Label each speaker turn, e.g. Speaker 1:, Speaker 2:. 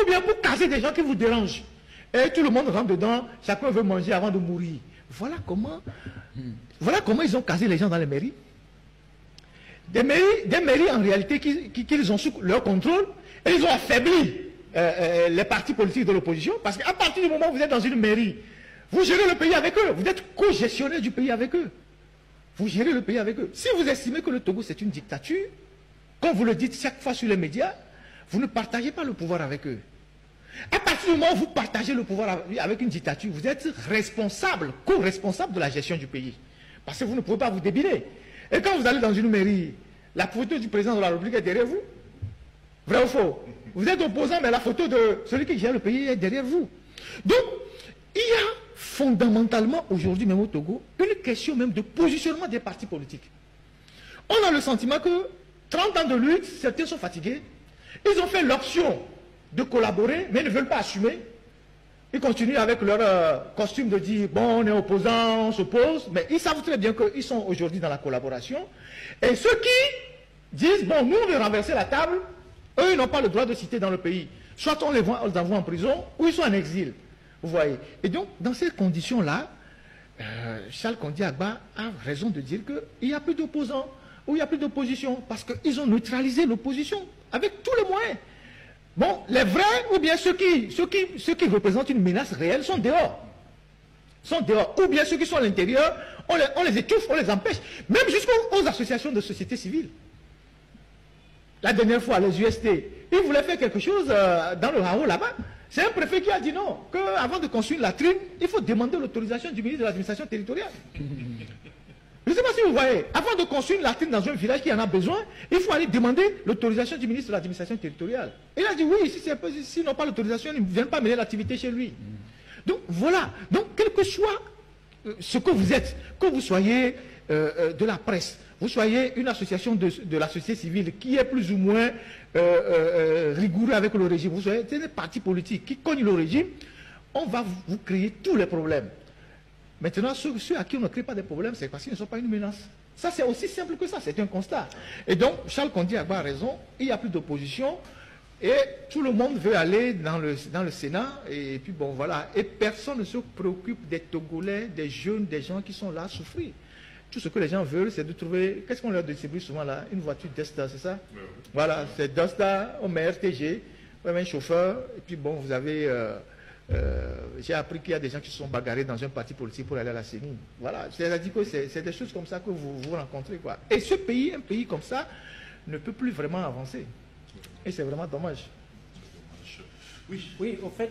Speaker 1: ou bien pour caser des gens qui vous dérangent. Et tout le monde rentre dedans, chacun veut manger avant de mourir. Voilà comment ils ont casé les gens dans les mairies. Des mairies en réalité qu'ils ont sous leur contrôle, et ils ont affaibli les partis politiques de l'opposition, parce qu'à partir du moment où vous êtes dans une mairie, vous gérez le pays avec eux, vous êtes co-gestionnaire du pays avec eux. Vous gérez le pays avec eux. Si vous estimez que le Togo c'est une dictature, comme vous le dites chaque fois sur les médias, vous ne partagez pas le pouvoir avec eux. À partir du moment où vous partagez le pouvoir avec une dictature, vous êtes responsable, co-responsable de la gestion du pays. Parce que vous ne pouvez pas vous débiner. Et quand vous allez dans une mairie, la photo du président de la République est derrière vous. Vrai ou faux? Vous êtes opposant, mais la photo de celui qui gère le pays est derrière vous. Donc, il y a fondamentalement aujourd'hui, même au Togo, une question même de positionnement des partis politiques. On a le sentiment que 30 ans de lutte, certains sont fatigués. Ils ont fait l'option de collaborer, mais ne veulent pas assumer. Ils continuent avec leur costume de dire, bon, on est opposant, on s'oppose, mais ils savent très bien qu'ils sont aujourd'hui dans la collaboration. Et ceux qui disent, bon, nous, on veut renverser la table, eux, ils n'ont pas le droit de citer dans le pays. Soit on les envoie en prison, ou ils sont en exil. Vous voyez. Et donc, dans ces conditions-là, Charles Kondi Agba a raison de dire qu'il n'y a plus d'opposants, ou il n'y a plus d'opposition, parce qu'ils ont neutralisé l'opposition, avec tous les moyens. Bon, les vrais, ou bien ceux qui représentent une menace réelle sont dehors. Ou bien ceux qui sont à l'intérieur, on les étouffe, on les empêche. Même jusqu'aux associations de société civile. La dernière fois, les UST, ils voulaient faire quelque chose dans le Hao là-bas. C'est un préfet qui a dit non, qu'avant de construire une latrine, il faut demander l'autorisation du ministre de l'administration territoriale. Je ne sais pas si vous voyez, avant de construire une latrine dans un village qui en a besoin, il faut aller demander l'autorisation du ministre de l'administration territoriale. Il a dit oui, s'ils n'ont pas l'autorisation, ils ne viennent pas mener l'activité chez lui. Donc voilà, donc quel que soit ce que vous êtes, que vous soyez de la presse, vous soyez une association de la société civile qui est plus ou moins rigoureux avec le régime, vous soyez des partis politiques qui cognent le régime, on va vous créer tous les problèmes. Maintenant, ceux à qui on ne crée pas de problèmes, c'est parce qu'ils ne sont pas une menace. Ça, c'est aussi simple que ça, c'est un constat. Et donc, Charles Kondi Agba a raison, il n'y a plus d'opposition, et tout le monde veut aller dans le Sénat, et puis bon, voilà. Et personne ne se préoccupe des Togolais, des jeunes, des gens qui sont là à souffrir. Tout ce que les gens veulent, c'est de trouver, qu'est-ce qu'on leur distribue souvent là? Une voiture Desta, c'est ça? Oui. Voilà, c'est Desta, on met RTG, on met un chauffeur, et puis bon, vous avez... j'ai appris qu'il y a des gens qui se sont bagarrés dans un parti politique pour aller à la CENI. Voilà, c'est-à-dire que c'est des choses comme ça que vous rencontrez, quoi. Et ce pays, un pays comme ça, ne peut plus vraiment avancer. Et c'est vraiment dommage.
Speaker 2: Oui, au fait...